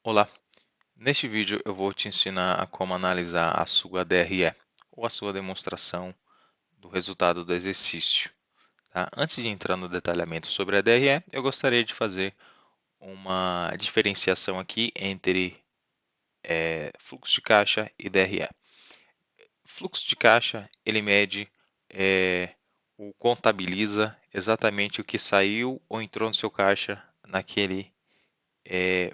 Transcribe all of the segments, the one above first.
Olá, neste vídeo eu vou te ensinar a como analisar a sua DRE, ou a sua demonstração do resultado do exercício. Tá? Antes de entrar no detalhamento sobre a DRE, eu gostaria de fazer uma diferenciação aqui entre fluxo de caixa e DRE. Fluxo de caixa, ele mede ou contabiliza exatamente o que saiu ou entrou no seu caixa naquele eh,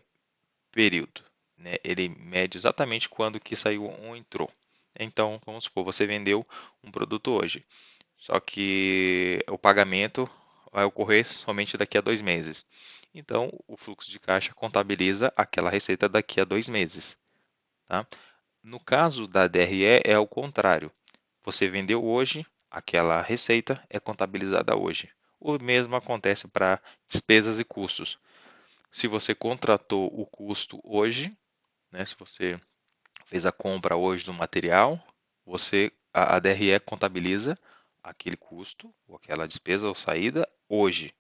período, né? Ele mede exatamente quando que saiu ou entrou. Então, vamos supor, você vendeu um produto hoje, só que o pagamento vai ocorrer somente daqui a 2 meses. Então, o fluxo de caixa contabiliza aquela receita daqui a 2 meses. Tá? No caso da DRE, é o contrário. Você vendeu hoje, aquela receita é contabilizada hoje. O mesmo acontece para despesas e custos. Se você contratou o custo hoje, né, se você fez a compra hoje do material, a DRE contabiliza aquele custo, ou aquela despesa ou saída hoje,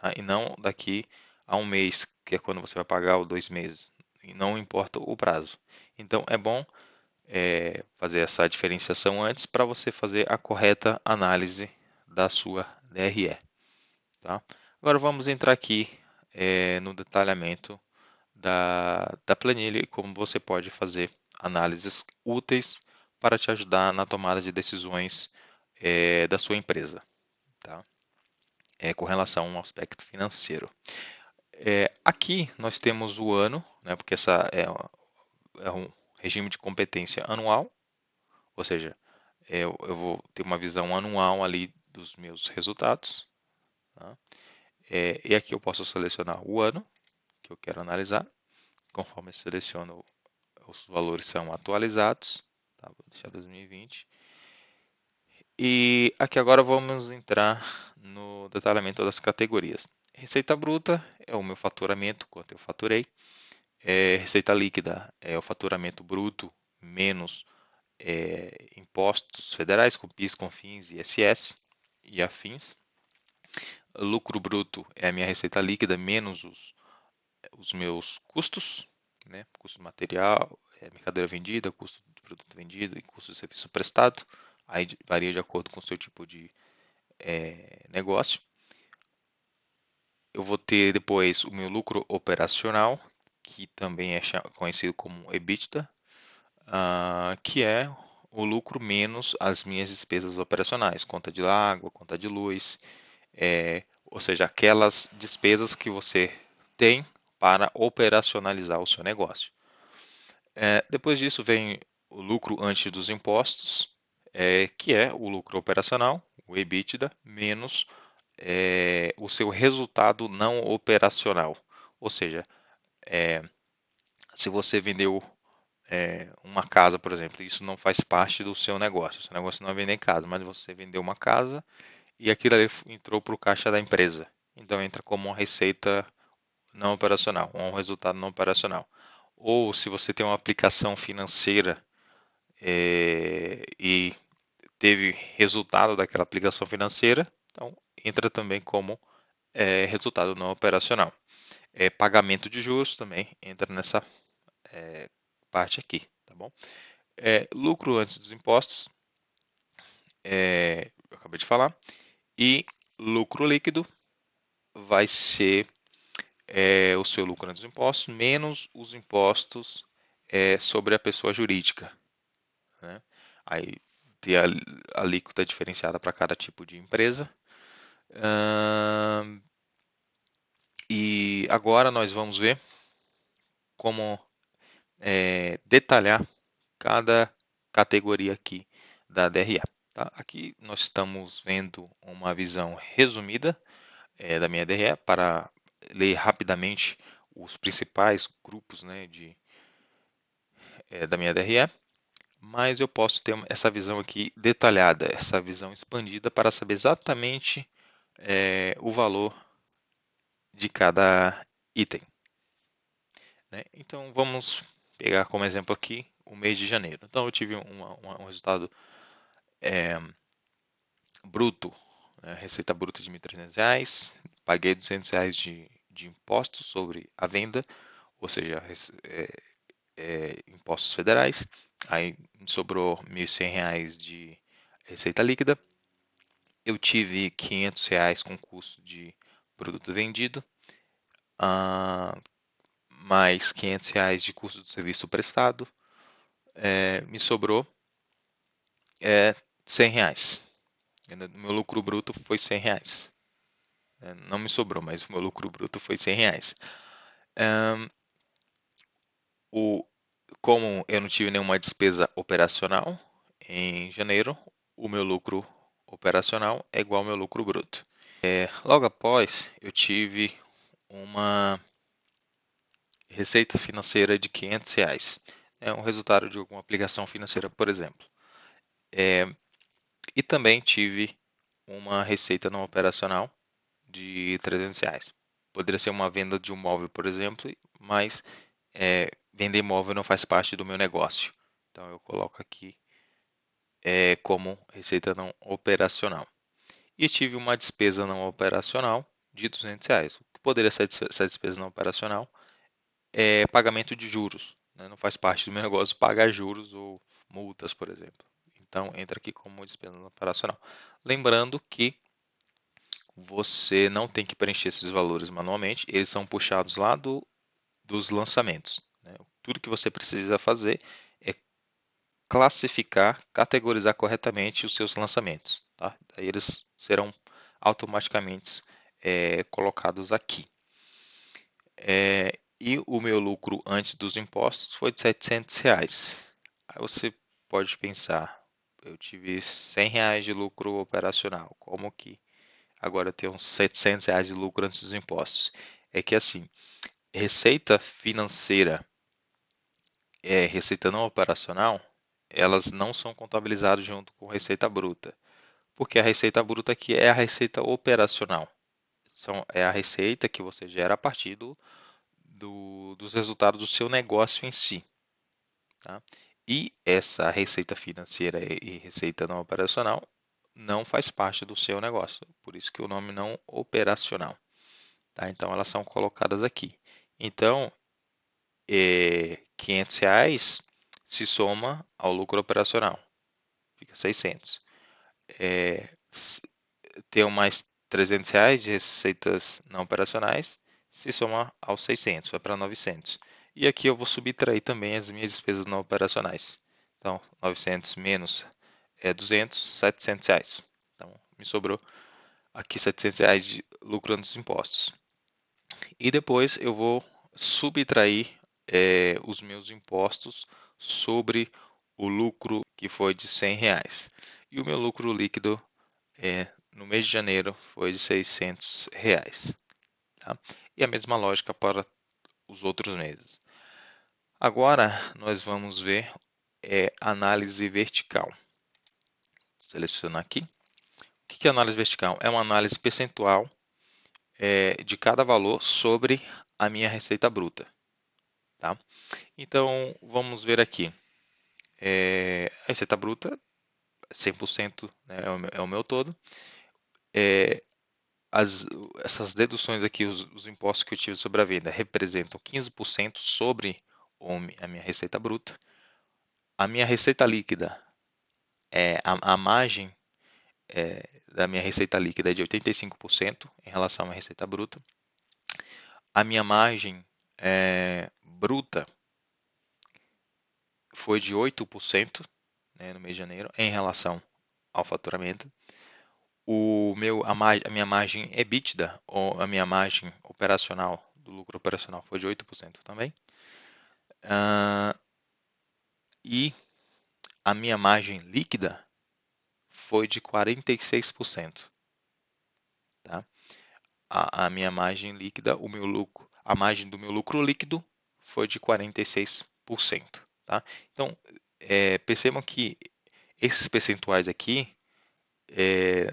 tá? E não daqui a um mês, que é quando você vai pagar, ou 2 meses. E não importa o prazo. Então é bom fazer essa diferenciação antes para você fazer a correta análise da sua DRE. Tá? Agora vamos entrar aqui no detalhamento da planilha e como você pode fazer análises úteis para te ajudar na tomada de decisões da sua empresa, tá? Com relação ao aspecto financeiro. Aqui nós temos o ano, né, porque essa é um regime de competência anual, ou seja, eu vou ter uma visão anual ali dos meus resultados. Tá? E aqui eu posso selecionar o ano que eu quero analisar. Conforme eu seleciono, os valores são atualizados. Tá? Vou deixar 2020. E aqui agora vamos entrar no detalhamento das categorias. Receita bruta é o meu faturamento, quanto eu faturei. Receita líquida é o faturamento bruto menos impostos federais, com PIS, COFINS, ISS e afins. Lucro bruto é a minha receita líquida menos os meus custos, né? Custo de material, mercadoria vendida, custo de produto vendido e custo de serviço prestado. Aí varia de acordo com o seu tipo de negócio. Eu vou ter depois o meu lucro operacional, que também é conhecido como EBITDA, que é o lucro menos as minhas despesas operacionais, conta de água, conta de luz, ou seja, aquelas despesas que você tem para operacionalizar o seu negócio. Depois disso vem o lucro antes dos impostos, que é o lucro operacional, o EBITDA, menos o seu resultado não operacional. Ou seja, se você vendeu uma casa, por exemplo, isso não faz parte do seu negócio. O seu negócio não é vender casa, mas você vendeu uma casa e aquilo ali entrou para o caixa da empresa. Então entra como uma receita não operacional, um resultado não operacional. Ou se você tem uma aplicação financeira e teve resultado daquela aplicação financeira, então entra também como resultado não operacional. Pagamento de juros também entra nessa parte aqui, tá bom? Lucro antes dos impostos, eu acabei de falar, e lucro líquido vai ser o seu lucro antes dos impostos menos os impostos sobre a pessoa jurídica, né? Aí tem a alíquota diferenciada para cada tipo de empresa. E agora nós vamos ver como detalhar cada categoria aqui da DRE. Tá? Aqui nós estamos vendo uma visão resumida da minha DRE para ler rapidamente os principais grupos, né, da minha DRE, mas eu posso ter essa visão aqui detalhada, essa visão expandida para saber exatamente o valor de cada item. Né? Então vamos pegar como exemplo aqui o mês de janeiro. Então eu tive um resultado bruto, né, receita bruta de R$ 1.300, paguei R$ 200 de impostos sobre a venda, ou seja, impostos federais. Aí me sobrou R$ 1.100 de receita líquida. Eu tive R$ 500 com custo de produto vendido, mais R$ 500 de custo do serviço prestado. Me sobrou R$ 100. O meu lucro bruto foi R$ 100. Não me sobrou, mas o meu lucro bruto foi R$ 100. Como eu não tive nenhuma despesa operacional em janeiro, o meu lucro operacional é igual ao meu lucro bruto. Logo após, eu tive uma receita financeira de R$ 500. É um resultado de alguma aplicação financeira, por exemplo. E também tive uma receita não operacional de R$ 300. Poderia ser uma venda de um móvel, por exemplo, mas vender imóvel não faz parte do meu negócio. Então eu coloco aqui como receita não operacional. E tive uma despesa não operacional de R$ 200. O que poderia ser essa despesa não operacional? É pagamento de juros. Né? Não faz parte do meu negócio pagar juros ou multas, por exemplo. Então entra aqui como despesa não operacional. Lembrando que você não tem que preencher esses valores manualmente, eles são puxados lá dos lançamentos. Né? Tudo que você precisa fazer é classificar, categorizar corretamente os seus lançamentos. Tá? Daí eles serão automaticamente colocados aqui. E o meu lucro antes dos impostos foi de R$ 700. Aí você pode pensar, eu tive R$ 100 de lucro operacional, como que agora eu tenho R$ 700 de lucro antes dos impostos? É que assim, receita financeira receita não operacional, elas não são contabilizadas junto com receita bruta, porque a receita bruta aqui é a receita operacional. É a receita que você gera a partir dos resultados do seu negócio em si. Tá? E essa receita financeira e receita não operacional não faz parte do seu negócio, por isso que o nome não operacional. Tá? Então elas são colocadas aqui. Então, R$ 500 se soma ao lucro operacional, fica 600. Tenho mais R$ 300 de receitas não operacionais, se soma aos 600, vai para 900. E aqui eu vou subtrair também as minhas despesas não operacionais. Então, 900 menos 200, R$ 700. Então, me sobrou aqui R$ 700 de lucro antes dos impostos. E depois eu vou subtrair os meus impostos sobre o lucro que foi de R$ 100. E o meu lucro líquido no mês de janeiro foi de R$ 600. Tá? E a mesma lógica para os outros meses. Agora nós vamos ver análise vertical. Selecionar aqui. O que é análise vertical? É uma análise percentual de cada valor sobre a minha receita bruta. Tá? Então, vamos ver aqui. A receita bruta, 100%, né, é o meu todo. Essas deduções aqui, os impostos que eu tive sobre a venda, representam 15% sobre a minha receita bruta. A minha receita líquida, a margem da minha receita líquida é de 85% em relação à minha receita bruta. A minha margem bruta foi de 8%, né, no mês de janeiro, em relação ao faturamento. A minha margem EBITDA, ou a minha margem operacional, do lucro operacional, foi de 8% também. E a minha margem líquida foi de 46%. Tá? A minha margem líquida, a margem do meu lucro líquido foi de 46%. Tá? Então, percebam que esses percentuais aqui,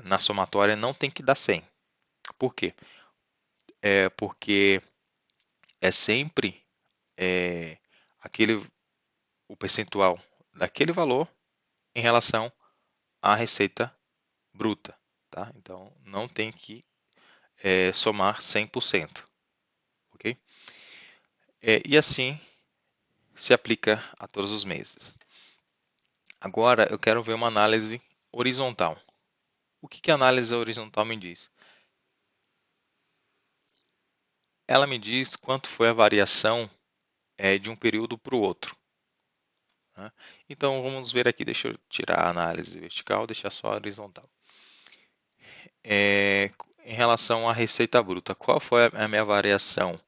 na somatória, não tem que dar 100. Por quê? Porque é sempre o percentual daquele valor em relação à receita bruta. Tá? Então, não tem que somar 100%. Ok? E assim se aplica a todos os meses. Agora eu quero ver uma análise horizontal. O que a análise horizontal me diz? Ela me diz quanto foi a variação de um período para o outro. Né? Então vamos ver aqui, deixa eu tirar a análise vertical, deixar só a horizontal. Em relação à receita bruta, qual foi a minha variação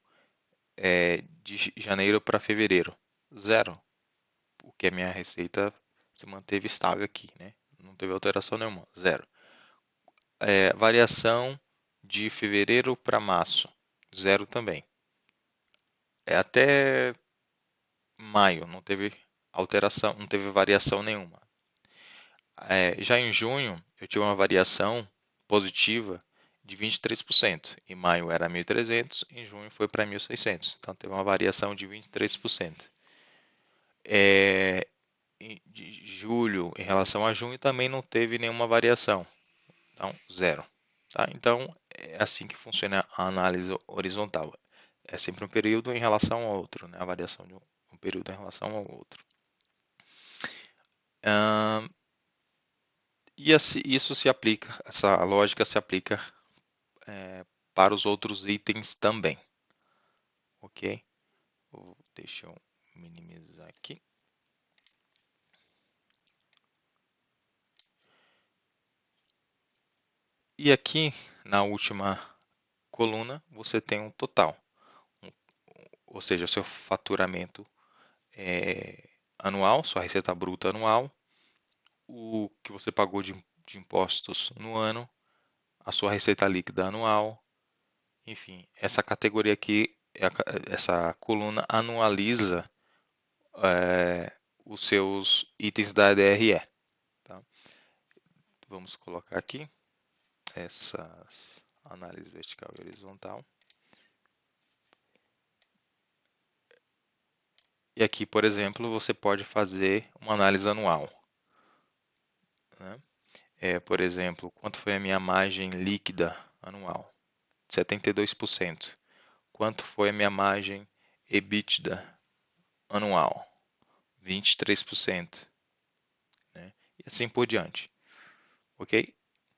de janeiro para fevereiro? Zero, porque a minha receita se manteve estável aqui, né? Não teve alteração nenhuma, zero. Variação de fevereiro para março, zero também. Até maio não teve alteração, não teve variação nenhuma. Já em junho eu tive uma variação positiva de 23%. Em maio era 1.300, em junho foi para 1.600. Então teve uma variação de 23%. De julho em relação a junho também não teve nenhuma variação. Então, zero. Tá? Então, é assim que funciona a análise horizontal. É sempre um período em relação ao outro, né? A variação de um período em relação ao outro. E isso se aplica, essa lógica se aplica para os outros itens também. Ok? Deixa eu minimizar aqui. E aqui, na última coluna, você tem um total. Ou seja, seu faturamento anual, sua receita bruta anual, o que você pagou de impostos no ano, a sua receita líquida anual, enfim, essa categoria aqui, essa coluna anualiza os seus itens da DRE. Tá? Vamos colocar aqui essa análise vertical e horizontal. E aqui, por exemplo, você pode fazer uma análise anual. Né? Por exemplo, quanto foi a minha margem líquida anual? 72%. Quanto foi a minha margem EBITDA anual? 23%. Né? E assim por diante. Ok?